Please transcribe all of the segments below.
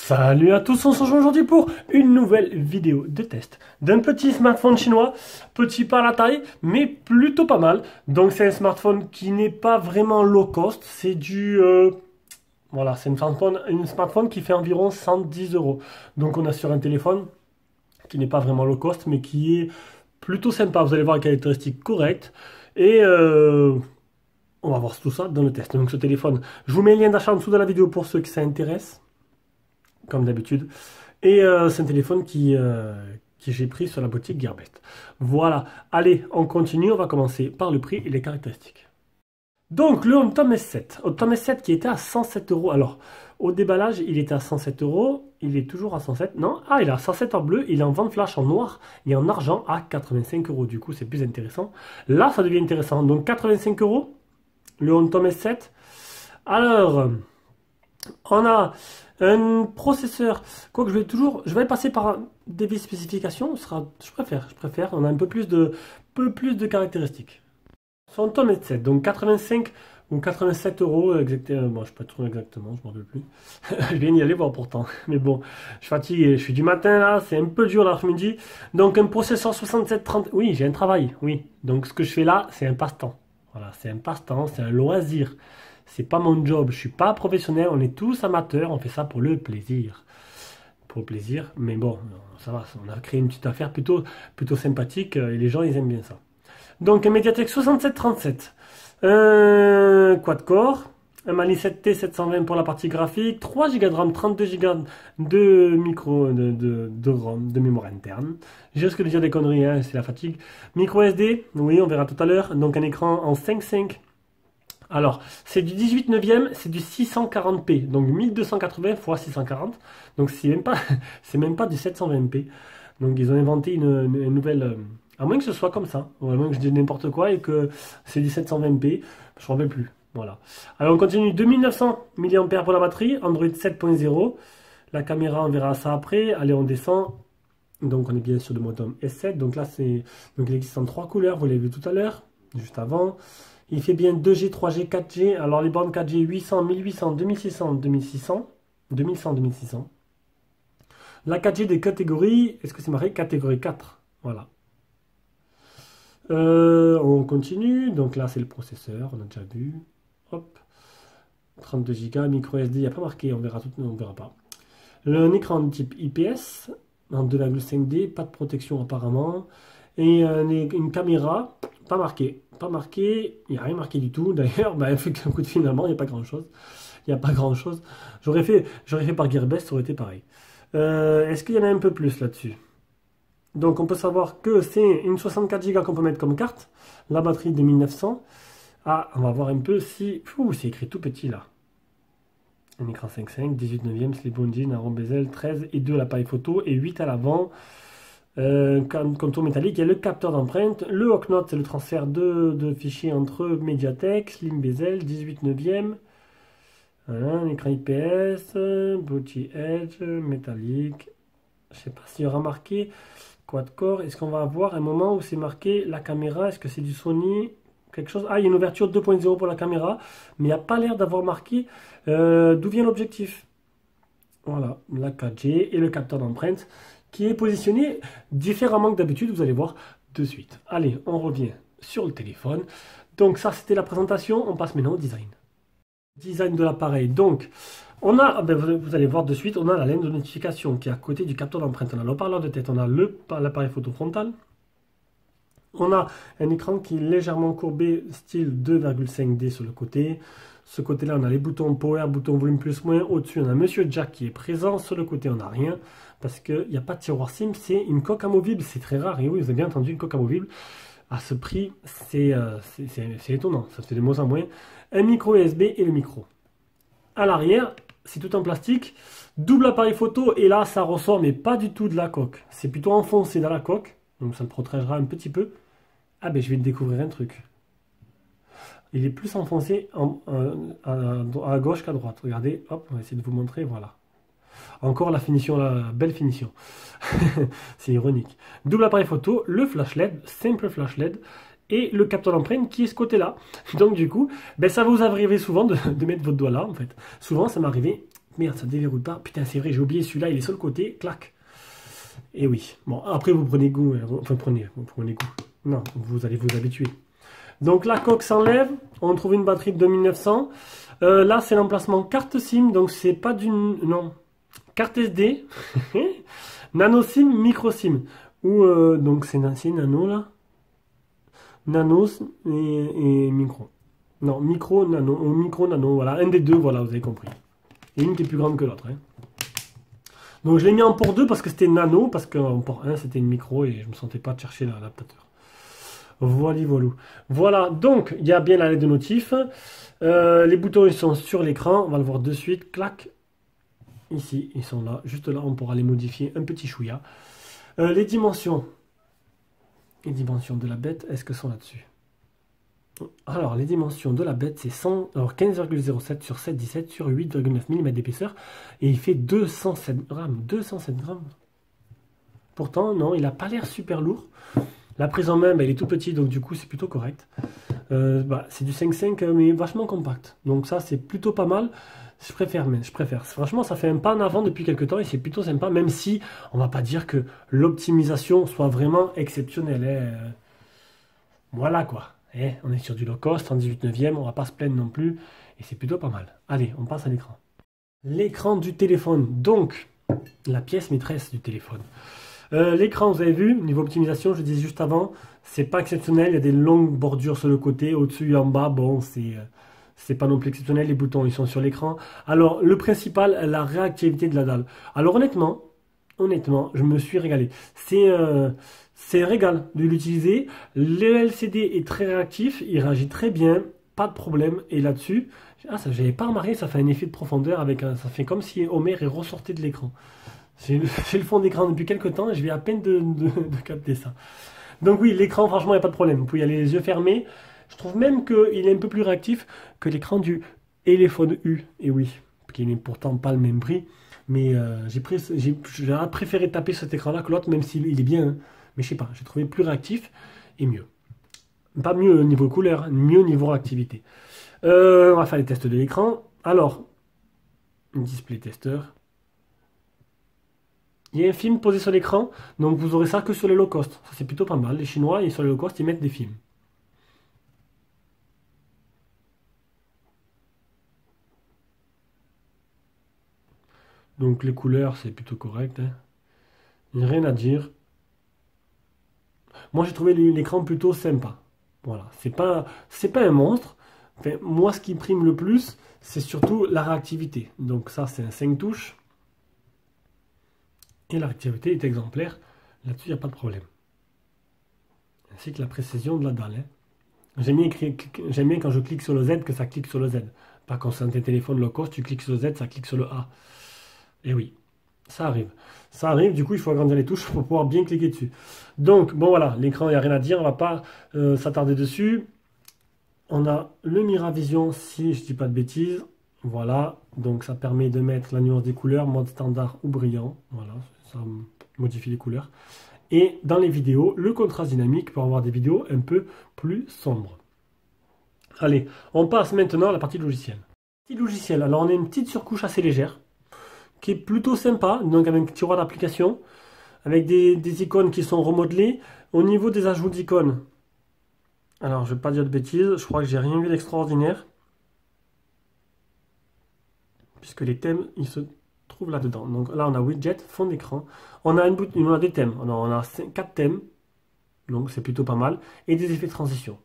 Salut à tous, on se rejoint aujourd'hui pour une nouvelle vidéo de test d'un petit smartphone chinois, petit par la taille, mais plutôt pas mal. Donc c'est un smartphone qui n'est pas vraiment low cost, c'est du... voilà, c'est une smartphone qui fait environ 110 euros. Donc on a sur un téléphone qui n'est pas vraiment low cost, mais qui est plutôt sympa. Vous allez voir les caractéristiques correctes. Et on va voir tout ça dans le test. Donc ce téléphone, je vous mets le lien d'achat en dessous de la vidéo pour ceux qui s'intéressent, comme d'habitude. Et c'est un téléphone que j'ai pris sur la boutique Gearbest. Voilà, allez, on continue. On va commencer par le prix et les caractéristiques. Donc le Hontum S7. Hontum S7 qui était à 107 euros. Alors, au déballage, il était à 107 euros. Il est toujours à 107. Non, ah, il est à 107 en bleu. Il est en vente flash en noir et en argent à 85 euros. Du coup, c'est plus intéressant. Là, ça devient intéressant. Donc 85 euros, le Hontum S7. Alors, on a un processeur, quoique je vais passer par des spécifications, je préfère, on a un peu plus de caractéristiques. Son Hontum S7, donc 85 ou 87 euros, exactement, bon, je ne sais pas trop exactement, je ne m'en rappelle plus. Je viens d'y aller voir pourtant, mais bon, je suis fatigué, je suis du matin là, c'est un peu dur l'après-midi. Donc un processeur 6730, oui, j'ai un travail, oui. Donc ce que je fais là, c'est un passe-temps. Voilà, c'est un passe-temps, c'est un loisir. C'est pas mon job, je suis pas professionnel, on est tous amateurs, on fait ça pour le plaisir. Pour le plaisir, mais bon, ça va, on a créé une petite affaire plutôt sympathique et les gens ils aiment bien ça. Donc un Mediatek 6737, quad-core, un Mali 7T 720 pour la partie graphique, 3 Go de RAM, 32 Go de ROM, de mémoire interne. Je risque de dire des conneries, hein, c'est la fatigue. Micro SD, oui, on verra tout à l'heure. Donc un écran en 5.5. Alors, c'est du 18 neuvième, c'est du 640p, donc 1280 x 640, donc c'est même pas du 720p. Donc ils ont inventé une nouvelle, à moins que ce soit comme ça, ou à moins que je dise n'importe quoi et que c'est du 720p, je ne me rappelle plus. Voilà. Alors on continue, 2900 mAh pour la batterie, Android 7.0, la caméra on verra ça après, allez on descend, donc on est bien sur le Hontum S7, donc là il existe en 3 couleurs, vous l'avez vu tout à l'heure, juste avant. Il fait bien 2G, 3G, 4G. Alors les bornes 4G, 800, 1800, 2600, 2600, 2100, 2600. La 4G des catégories, est-ce que c'est marqué catégorie 4? Voilà. On continue. Donc là, c'est le processeur, on a déjà vu. Hop. 32 Go, micro SD, il n'y a pas marqué, on verra tout, on verra pas. Un écran de type IPS, en 2,5D, pas de protection apparemment. Et une caméra, pas marqué. Pas marqué, il n'y a rien marqué du tout. D'ailleurs, bah, finalement, il n'y a pas grand chose. Il n'y a pas grand chose. J'aurais fait par Gearbest, ça aurait été pareil. Est-ce qu'il y en a un peu plus là-dessus? Donc, on peut savoir que c'est une 64 Go qu'on peut mettre comme carte. La batterie de 1900. Ah, on va voir un peu si... Ouh, c'est écrit tout petit là. Un écran 5.5, 18 neuvième, slip-on jean, un rond bezel, 13 et 2 à l'appareil photo et 8 à l'avant. Contour métallique, il y a le capteur d'empreinte, le Hocknot, c'est le transfert de fichiers entre Mediatek, Slim Bezel, 18 neuvième, voilà, un écran IPS, Bluetooth Edge, métallique, je sais pas s'il y aura marqué quad-core, est-ce qu'on va avoir un moment où c'est marqué la caméra, est-ce que c'est du Sony, quelque chose, ah il y a une ouverture 2.0 pour la caméra, mais il n'y a pas l'air d'avoir marqué d'où vient l'objectif. Voilà, la 4G et le capteur d'empreinte, qui est positionné différemment que d'habitude, vous allez voir de suite. Allez, on revient sur le téléphone. Donc ça, c'était la présentation. On passe maintenant au design. Design de l'appareil. Donc, on a, vous allez voir de suite, on a la lente de notification qui est à côté du capteur d'empreinte. On a le haut-parleur de tête, on a l'appareil photo frontal. On a un écran qui est légèrement courbé, style 2,5D sur le côté. Ce côté-là, on a les boutons power, bouton volume plus moins. Au-dessus, on a Monsieur Jack qui est présent. Sur le côté, on n'a rien parce qu'il n'y a pas de tiroir SIM. C'est une coque amovible. C'est très rare. Et oui, vous avez bien entendu, une coque amovible. À ce prix, c'est étonnant. Ça fait de moins en moins. Un micro USB et le micro. À l'arrière, c'est tout en plastique. Double appareil photo. Et là, ça ressort, mais pas du tout de la coque. C'est plutôt enfoncé dans la coque. Donc, ça le protégera un petit peu. Ah, ben, je vais découvrir un truc. Il est plus enfoncé à gauche qu'à droite. Regardez, hop, on va essayer de vous montrer, voilà. Encore la finition, la belle finition. C'est ironique. Double appareil photo, le flash LED, simple flash LED, et le capteur d'empreinte qui est ce côté-là. Donc du coup, ben, ça vous arrive souvent de mettre votre doigt là, en fait. Souvent, ça m'arrivait merde, ça déverrouille pas. Putain, c'est vrai, j'ai oublié celui-là, il est sur le côté, clac. Et oui. Bon, après, vous prenez goût. Enfin, vous prenez goût. Non, vous allez vous habituer. Donc, la coque s'enlève. On trouve une batterie de 2900. Là, c'est l'emplacement carte SIM. Donc, c'est pas d'une... Non. Carte SD. Nano SIM, micro SIM. Ou, donc, c'est nano, là. Nano et micro. Non, micro, nano. Voilà, un des deux, voilà, vous avez compris. Et une qui est plus grande que l'autre. Hein. Donc je l'ai mis en port 2 parce que c'était nano, parce qu'en port 1 c'était une micro et je ne me sentais pas de chercher l'adaptateur. Voilà, voilà. Voilà, donc il y a bien la LED de notif. Les boutons ils sont sur l'écran, on va le voir de suite. Clac. Ici, ils sont là. Juste là, on pourra les modifier un petit chouïa. Les dimensions. Les dimensions de la bête, est-ce que sont là-dessus? Alors, les dimensions de la bête, c'est 15,07 sur 7,17 sur 8,9 mm d'épaisseur. Et il fait 207 grammes. 207 grammes. Pourtant, non, il n'a pas l'air super lourd. La prise en main, bah, il est tout petit, donc du coup, c'est plutôt correct. C'est du 5,5, mais vachement compact. Donc ça, c'est plutôt pas mal. Je préfère. Franchement, ça fait un pas en avant depuis quelques temps et c'est plutôt sympa, même si on va pas dire que l'optimisation soit vraiment exceptionnelle. Hein. Voilà, quoi. On est sur du low cost, en 18/9, on va pas se plaindre non plus, et c'est plutôt pas mal. Allez, on passe à l'écran. L'écran du téléphone, donc la pièce maîtresse du téléphone. L'écran, vous avez vu, niveau optimisation, je disais juste avant, c'est pas exceptionnel, il y a des longues bordures sur le côté, au-dessus et en bas, bon, c'est pas non plus exceptionnel, les boutons ils sont sur l'écran. Alors, le principal, la réactivité de la dalle. Alors honnêtement, je me suis régalé. C'est un régal de l'utiliser. Le LCD est très réactif, il réagit très bien, pas de problème. Et là-dessus, ça j'avais pas remarqué, ça fait un effet de profondeur ça fait comme si Homer est ressorti de l'écran. J'ai le fond d'écran depuis quelques temps et je vais à peine de capter ça. Donc oui, l'écran, franchement, il n'y a pas de problème. Vous pouvez y aller les yeux fermés. Je trouve même qu'il est un peu plus réactif que l'écran du téléphone U. Et oui, qui n'est pourtant pas le même prix. Mais j'ai préféré taper cet écran-là que l'autre, même s'il est bien. Hein. Mais je sais pas, j'ai trouvé plus réactif et mieux. Pas mieux au niveau couleur, mieux au niveau réactivité. On va faire les tests de l'écran. Alors, display tester. Il y a un film posé sur l'écran, donc vous aurez ça que sur les low cost. Ça c'est plutôt pas mal. Les Chinois, sur les low cost, ils mettent des films. Donc les couleurs, c'est plutôt correct. Hein. Il n'y a rien à dire. Moi j'ai trouvé l'écran plutôt sympa. Voilà, c'est pas un monstre. Enfin, moi ce qui prime le plus, c'est surtout la réactivité. Donc ça c'est un 5 touches. Et la réactivité est exemplaire. Là-dessus, il n'y a pas de problème. Ainsi que la précision de la dalle. Hein. J'aime bien quand je clique sur le Z que ça clique sur le Z. Pas quand c'est un téléphone low cost, tu cliques sur le Z, ça clique sur le A. Et oui, ça arrive. Ça arrive, du coup, il faut agrandir les touches pour pouvoir bien cliquer dessus. Donc, bon voilà, l'écran, il n'y a rien à dire, on ne va pas s'attarder dessus. On a le Miravision, si je ne dis pas de bêtises. Voilà, donc ça permet de mettre la nuance des couleurs, mode standard ou brillant. Voilà, ça modifie les couleurs. Et dans les vidéos, le contraste dynamique pour avoir des vidéos un peu plus sombres. Allez, on passe maintenant à la partie logiciel. Partie logiciel, alors on a une petite surcouche assez légère, qui est plutôt sympa, donc avec un tiroir d'application, avec des icônes qui sont remodelées. Au niveau des ajouts d'icônes, alors je ne vais pas dire de bêtises, je crois que j'ai rien vu d'extraordinaire, puisque les thèmes, ils se trouvent là-dedans. Donc là, on a widget, fond d'écran, on a des thèmes, on a 4 thèmes, donc c'est plutôt pas mal, et des effets de transition.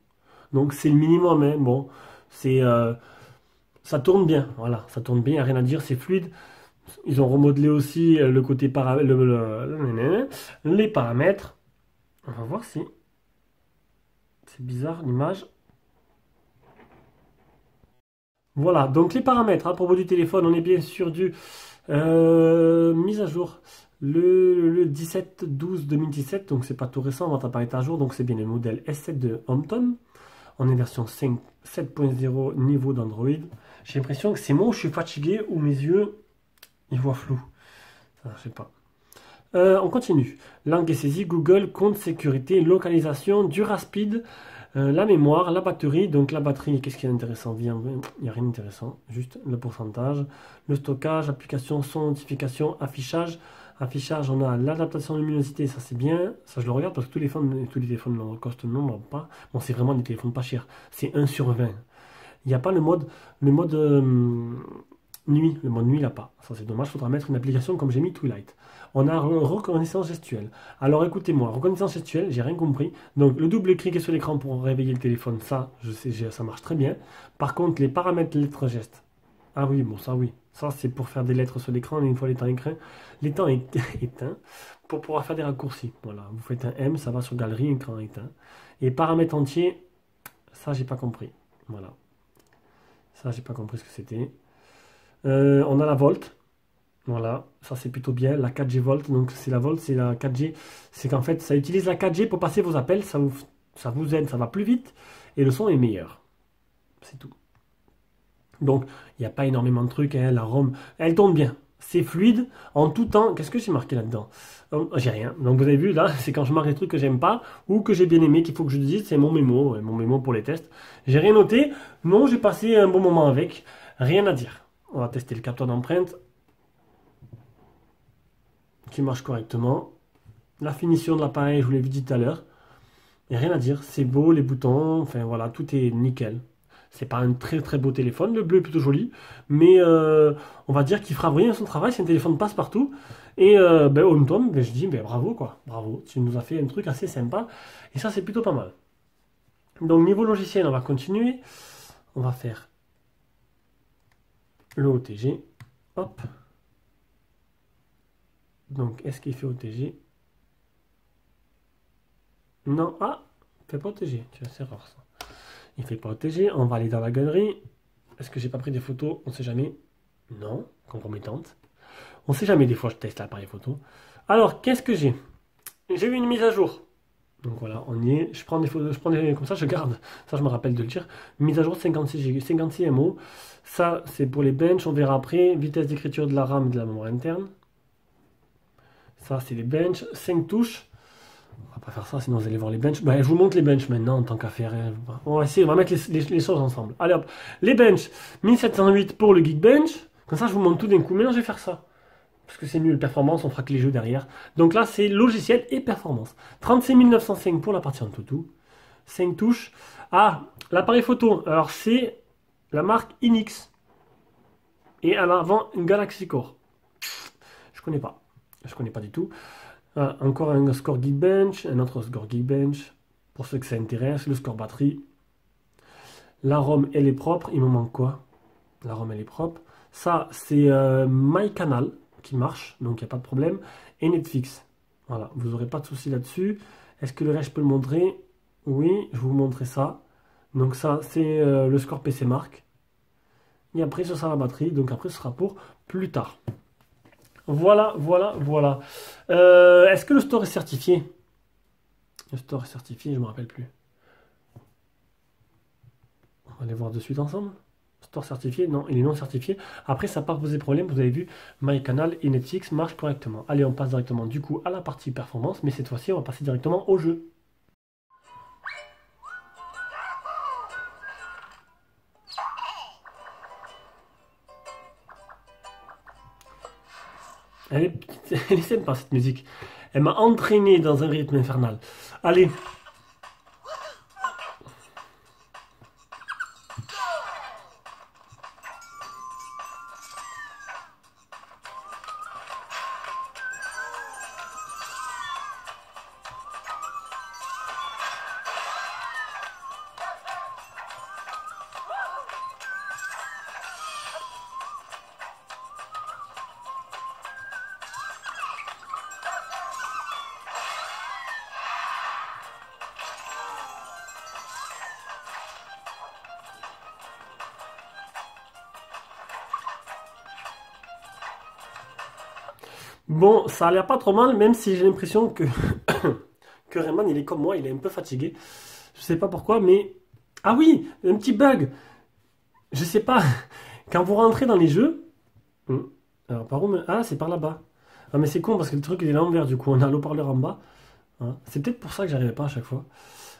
Donc c'est le minimum, hein. Bon, ça tourne bien, voilà, ça tourne bien, il n'y a rien à dire, c'est fluide. Ils ont remodelé aussi le côté les paramètres. On va voir si c'est bizarre l'image. Voilà, donc les paramètres à propos du téléphone, on est bien sûr du mise à jour le 17/12/2017, donc c'est pas tout récent, votre appareil est à jour, donc c'est bien le modèle S7 de Hampton. On est version 7.0 niveau d'Android. J'ai l'impression que c'est moi où je suis fatigué ou mes yeux ils voient flou. Ça, je sais pas. On continue. Langue et saisie, Google, compte sécurité, localisation, Duraspeed, La mémoire, la batterie, donc la batterie, qu'est-ce qui est intéressant? Il n'y a rien d'intéressant, juste le pourcentage. Le stockage, application, son, notification, affichage. Affichage, on a l'adaptation de luminosité, ça c'est bien. Ça je le regarde parce que tous les téléphones low cost non, pas. Bon, c'est vraiment des téléphones pas chers. C'est 1 sur 20. Il n'y a pas le mode nuit. Le mode nuit, il n'y a pas. Ça c'est dommage, il faudra mettre une application comme j'ai mis Twilight. On a reconnaissance gestuelle. Alors écoutez-moi, reconnaissance gestuelle, j'ai rien compris. Donc le double clic sur l'écran pour réveiller le téléphone, ça, je sais, ça marche très bien. Par contre, les paramètres lettres gestes. Ah oui, bon ça oui. Ça c'est pour faire des lettres sur l'écran, et une fois l'étang est éteint, pour pouvoir faire des raccourcis. Voilà, vous faites un M, ça va sur galerie, écran éteint. Et paramètres entiers, ça j'ai pas compris. Voilà. Ça j'ai pas compris ce que c'était. On a la volt. Voilà, ça c'est plutôt bien, la 4G Volt, donc c'est la Volt, c'est la 4G, c'est qu'en fait ça utilise la 4G pour passer vos appels, ça vous aide, ça va plus vite, et le son est meilleur, c'est tout. Donc il n'y a pas énormément de trucs, hein, la ROM, elle tourne bien, c'est fluide, en tout temps, qu'est-ce que j'ai marqué là-dedans? J'ai rien, donc vous avez vu là, c'est quand je marque des trucs que j'aime pas, ou que j'ai bien aimé, qu'il faut que je dise, c'est mon mémo pour les tests. J'ai rien noté, non j'ai passé un bon moment avec, rien à dire. On va tester le capteur d'empreinte, qui marche correctement. La finition de l'appareil, je vous l'ai dit tout à l'heure. Il n'y a rien à dire. C'est beau, les boutons, enfin voilà, tout est nickel. C'est pas un très très beau téléphone. Le bleu est plutôt joli. Mais on va dire qu'il fera bien son travail. C'est un téléphone passe-partout. Et Home, je dis bravo quoi. Bravo. Tu nous as fait un truc assez sympa. Et ça, c'est plutôt pas mal. Donc niveau logiciel, on va continuer. On va faire le OTG. Hop. Donc, est-ce qu'il fait OTG? Non, ah, il fait pas OTG. Tu vois, c'est rare ça. Il fait pas OTG. On va aller dans la galerie. Est-ce que j'ai pas pris des photos? On sait jamais. Non, compromettante. On sait jamais, des fois je teste l'appareil photo. Alors, qu'est-ce que j'ai? J'ai eu une mise à jour. Donc voilà, on y est. Je prends des photos, comme ça, je garde. Ça, je me rappelle de le dire. Mise à jour 56 MO. Ça, c'est pour les benches. On verra après. Vitesse d'écriture de la RAM et de la mémoire interne. Ça, c'est les benches. 5 touches. On va pas faire ça, sinon vous allez voir les benches. Je vous montre les benches maintenant, en tant qu'à faire. On va essayer, on va mettre les choses ensemble. Allez hop. Les benches. 1708 pour le Geekbench. Comme ça, je vous montre tout d'un coup. Maintenant, je vais faire ça. Parce que c'est nul, performance, on fera que les jeux derrière. Donc là, c'est logiciel et performance. 36 905 pour la partie en tout. 5 touches. Ah, l'appareil photo. Alors, c'est la marque Inix. Et à l'avant, une Galaxy Core. Je connais pas. Je connais pas du tout. Ah, encore un score Geekbench, un autre score Geekbench. Pour ceux que ça intéresse, le score batterie. La ROM, elle est propre. Il me manque quoi? La ROM, elle est propre. Ça, c'est MyCanal qui marche, donc il n'y a pas de problème. Et Netflix. Voilà, vous n'aurez pas de souci là-dessus. Est-ce que le reste, je peux le montrer? Oui, je vais vous montrer ça. Donc ça, c'est le score PC Mark. Et après, ce sera la batterie. Donc après, ce sera pour plus tard. Voilà, voilà, voilà. Est-ce que le store est certifié? Le store est certifié, je ne me rappelle plus. On va aller voir de suite ensemble. Store certifié, non, il est non certifié. Après, ça n'a pas posé problème, vous avez vu, MyCanal et Netflix marchent correctement. Allez, on passe directement du coup à la partie performance, mais cette fois-ci, on va passer directement au jeu. Elle est sympa cette musique. Elle m'a entraîné dans un rythme infernal. Allez. Bon, ça a l'air pas trop mal, même si j'ai l'impression que, que Rayman, il est comme moi, il est un peu fatigué. Je sais pas pourquoi, mais... Ah oui, un petit bug. Je sais pas, quand vous rentrez dans les jeux... Alors, par où... Ah, c'est par là-bas. Ah, mais c'est con, parce que le truc, il est à l'envers, du coup. On a l'eau-parleur en bas. Hein. C'est peut-être pour ça que j'arrivais pas à chaque fois.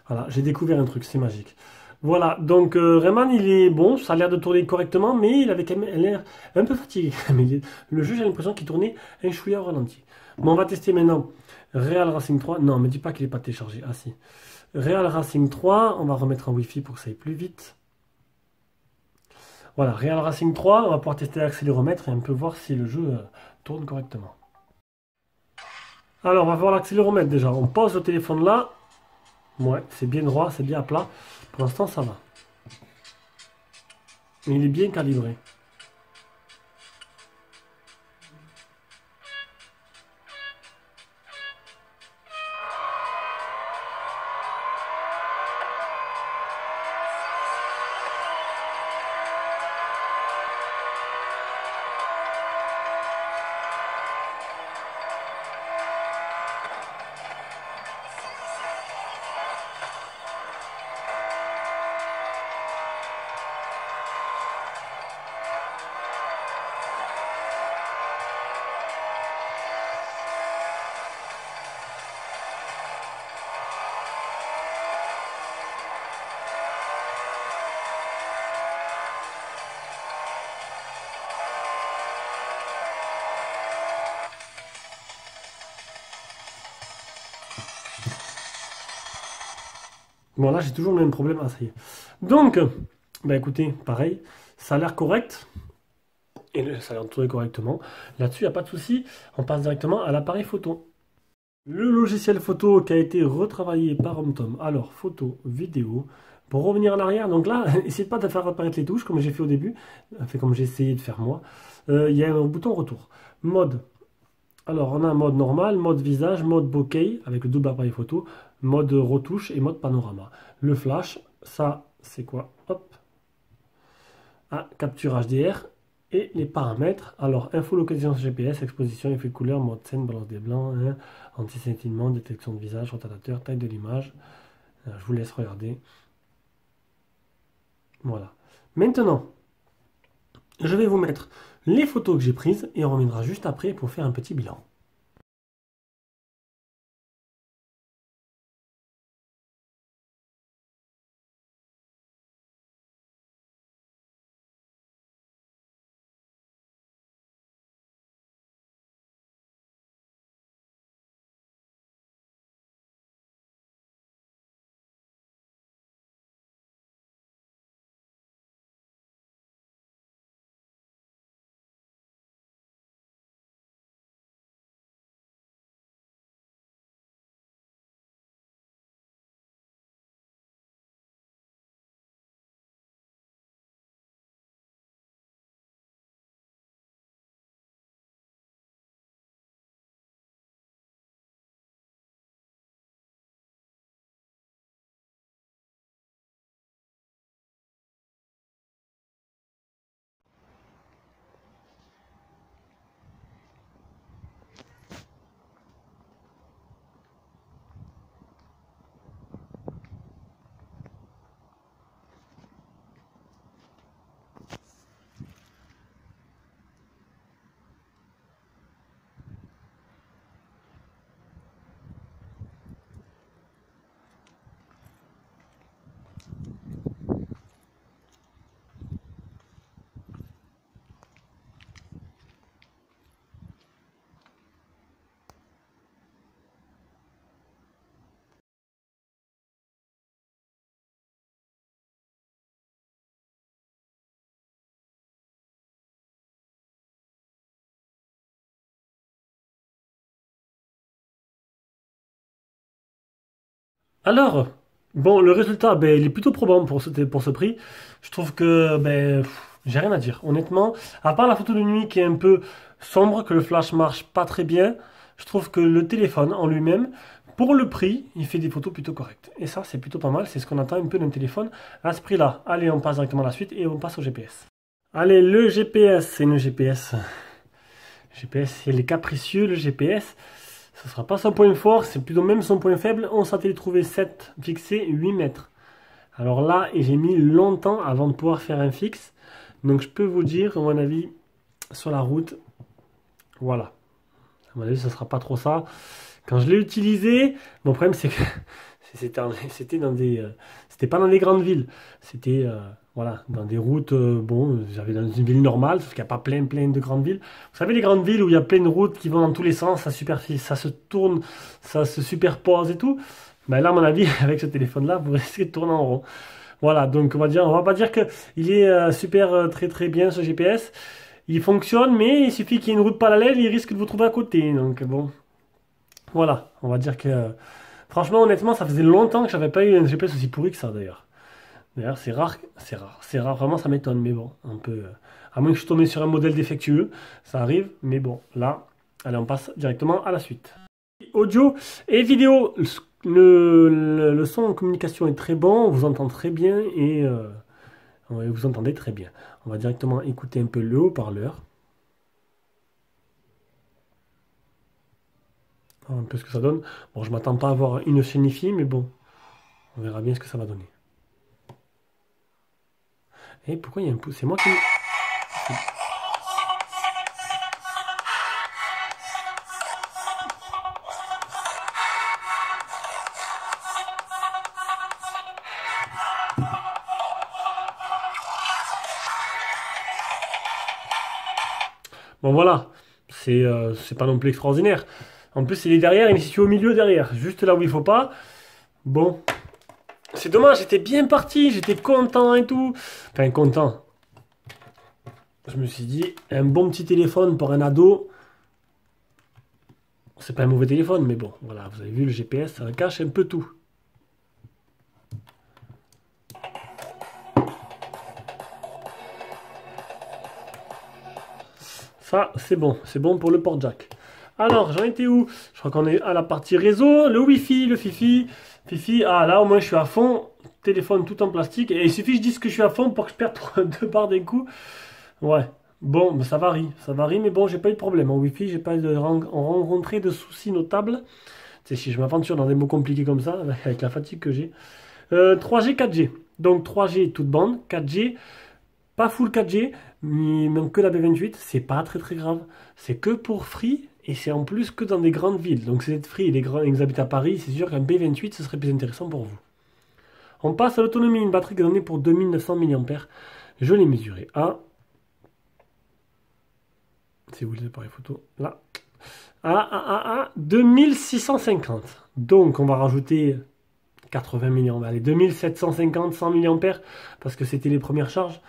Voilà, j'ai découvert un truc, c'est magique. Voilà, donc Rayman, il est bon, ça a l'air de tourner correctement, mais il avait quand même l'air un peu fatigué. Mais le jeu, j'ai l'impression qu'il tournait un chouïa au ralenti. Bon, on va tester maintenant Real Racing 3. Non, me dis pas qu'il n'est pas téléchargé. Ah si. Real Racing 3, on va remettre en Wi-Fi pour que ça aille plus vite. Voilà, Real Racing 3, on va pouvoir tester l'accéléromètre et un peu voir si le jeu tourne correctement. Alors, on va voir l'accéléromètre déjà. On pose le téléphone là. Ouais, c'est bien droit, c'est bien à plat. Pour l'instant, ça va. Mais il est bien calibré. Bon, là, j'ai toujours le même problème. Ah, ça y est. Donc, bah écoutez, pareil, ça a l'air correct. Et ça a l'air de tourner correctement. Là-dessus, il n'y a pas de souci. On passe directement à l'appareil photo. Le logiciel photo qui a été retravaillé par HomeTom. Alors, photo, vidéo. Pour revenir en arrière, donc là, essayez pas de faire apparaître les touches comme j'ai fait au début. Enfin, comme j'ai essayé de faire moi. Il y a un bouton retour. Mode. Alors, on a un mode normal, mode visage, mode bokeh avec le double appareil photo, mode retouche et mode panorama. Le flash, ça, c'est quoi? Hop. Ah, capture HDR et les paramètres. Alors, info localisation GPS, exposition, effet de couleur, mode scène, balance des blancs, hein, anti-scintillement, détection de visage, rotateur, taille de l'image. Je vous laisse regarder. Voilà. Maintenant, je vais vous mettre les photos que j'ai prises et on reviendra juste après pour faire un petit bilan. Alors, bon, le résultat, ben, il est plutôt probant pour ce prix. Je trouve que, ben, j'ai rien à dire. Honnêtement, à part la photo de nuit qui est un peu sombre, que le flash marche pas très bien, je trouve que le téléphone en lui-même, pour le prix, il fait des photos plutôt correctes. Et ça, c'est plutôt pas mal. C'est ce qu'on attend un peu d'un téléphone à ce prix-là. Allez, on passe directement à la suite et on passe au GPS. Allez, le GPS, c'est une GPS. GPS, il est capricieux, le GPS. Ce ne sera pas son point fort, c'est plutôt même son point faible. On s'était trouvé 7 fixés, 8 mètres. Alors là, j'ai mis longtemps avant de pouvoir faire un fixe. Donc je peux vous dire, à mon avis, sur la route, voilà. À mon avis, ce ne sera pas trop ça. Quand je l'ai utilisé, mon problème c'est que C'était dans des, c'était pas dans les grandes villes. C'était voilà, dans des routes, bon, j'avais dans une ville normale, sauf qu'il n'y a pas plein de grandes villes. Vous savez, les grandes villes où il y a plein de routes qui vont dans tous les sens, ça se tourne, ça se superpose et tout. Ben là, à mon avis, avec ce téléphone-là, vous risquez de tourner en rond. Voilà, donc on va pas dire que il est super très bien ce GPS. Il fonctionne, mais il suffit qu'il y ait une route parallèle, il risque de vous trouver à côté. Donc bon, voilà, on va dire que franchement, honnêtement, ça faisait longtemps que j'avais pas eu un GPS aussi pourri que ça d'ailleurs. D'ailleurs, c'est rare, vraiment ça m'étonne, mais bon, un peu. À moins que je suis tombé sur un modèle défectueux, ça arrive, mais bon, là, allez, on passe directement à la suite. Audio et vidéo, le son en communication est très bon, on vous entend très bien et vous entendez très bien. On va directement écouter un peu le haut-parleur. Un peu ce que ça donne. Bon, je m'attends pas à avoir une chaîne IFI, mais bon, on verra bien ce que ça va donner. Et pourquoi il y a un pouce? C'est moi qui... Bon voilà, c'est pas non plus extraordinaire. En plus, il est derrière, il est situé au milieu derrière, juste là où il faut pas. Bon, c'est dommage, j'étais bien parti, j'étais content et tout. Enfin, content. Je me suis dit, un bon petit téléphone pour un ado, c'est pas un mauvais téléphone, mais bon, voilà, vous avez vu le GPS, ça cache un peu tout. Ça, c'est bon pour le port jack. Alors, j'en étais où? Je crois qu'on est à la partie réseau, le Wi-Fi, le Fifi. Fifi, ah là au moins je suis à fond, téléphone tout en plastique. Et il suffit que je dise que je suis à fond pour que je perde 2 barres d'un coup. Ouais, bon, mais ça varie, mais bon, j'ai pas eu de problème. En Wi-Fi, j'ai pas rencontré de soucis notables. C'est si je m'aventure dans des mots compliqués comme ça, avec la fatigue que j'ai. 3G, 4G. Donc 3G toute bande, 4G, pas full 4G, mais même que la B28, c'est pas très grave. C'est que pour Free. Et c'est en plus que dans des grandes villes. Donc c'est Free et vous habitez à Paris, c'est sûr qu'un B28, ce serait plus intéressant pour vous. On passe à l'autonomie, une batterie donnée pour 2900 mAh. Je l'ai mesuré à... C'est où les appareils photo? Là. À 2650. Donc on va rajouter 80 mAh. Allez, 2750, 100 mAh, parce que c'était les premières charges.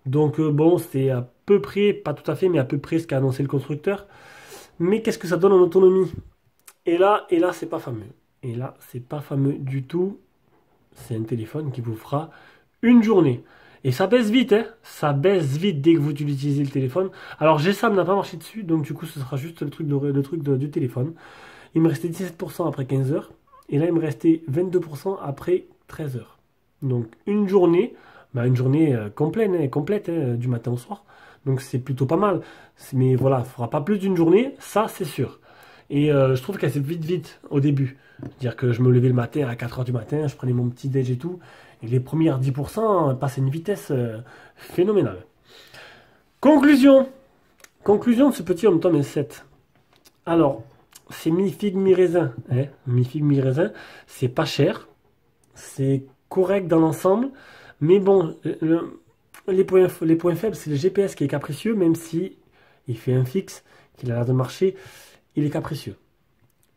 Donc bon, c'est à peu près, pas tout à fait, mais à peu près ce qu'a annoncé le constructeur. Mais qu'est-ce que ça donne en autonomie? Et là, c'est pas fameux. Et là, c'est pas fameux du tout. C'est un téléphone qui vous fera une journée. Et ça baisse vite, hein. Ça baisse vite dès que vous utilisez le téléphone. Alors, GSAM n'a pas marché dessus, donc du coup, ce sera juste le truc du téléphone. Il me restait 17% après 15 heures. Et là, il me restait 22% après 13 heures. Donc, une journée, complète, du matin au soir. Donc c'est plutôt pas mal. Mais voilà, il ne fera pas plus d'une journée, ça c'est sûr. Et je trouve qu'elle s'est vite au début. C'est-à-dire que je me levais le matin à 4h du matin, je prenais mon petit déj et tout. Et les premières 10% passaient une vitesse phénoménale. Conclusion de ce petit Home Tom S7. Alors, c'est mi-figue, mi-raisin. Hein, mi-figue, mi-raisin. C'est pas cher. C'est correct dans l'ensemble. Mais bon... Les points faibles, c'est le GPS qui est capricieux, même si il fait un fixe, qu'il a l'air de marcher, il est capricieux.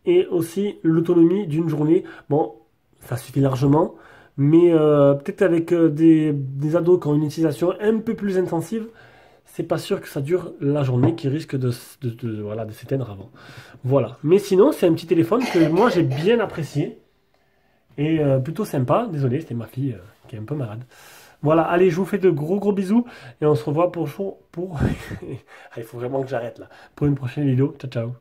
Et aussi l'autonomie d'une journée, bon, ça suffit largement, mais peut-être avec des ados qui ont une utilisation un peu plus intensive, c'est pas sûr que ça dure la journée, qui risque de s'éteindre avant. Voilà. Mais sinon, c'est un petit téléphone que moi j'ai bien apprécié et plutôt sympa. Désolé, c'était ma fille qui est un peu malade. Voilà, allez, je vous fais de gros bisous et on se revoit pour... Il faut vraiment que j'arrête là. Pour une prochaine vidéo. Ciao, ciao.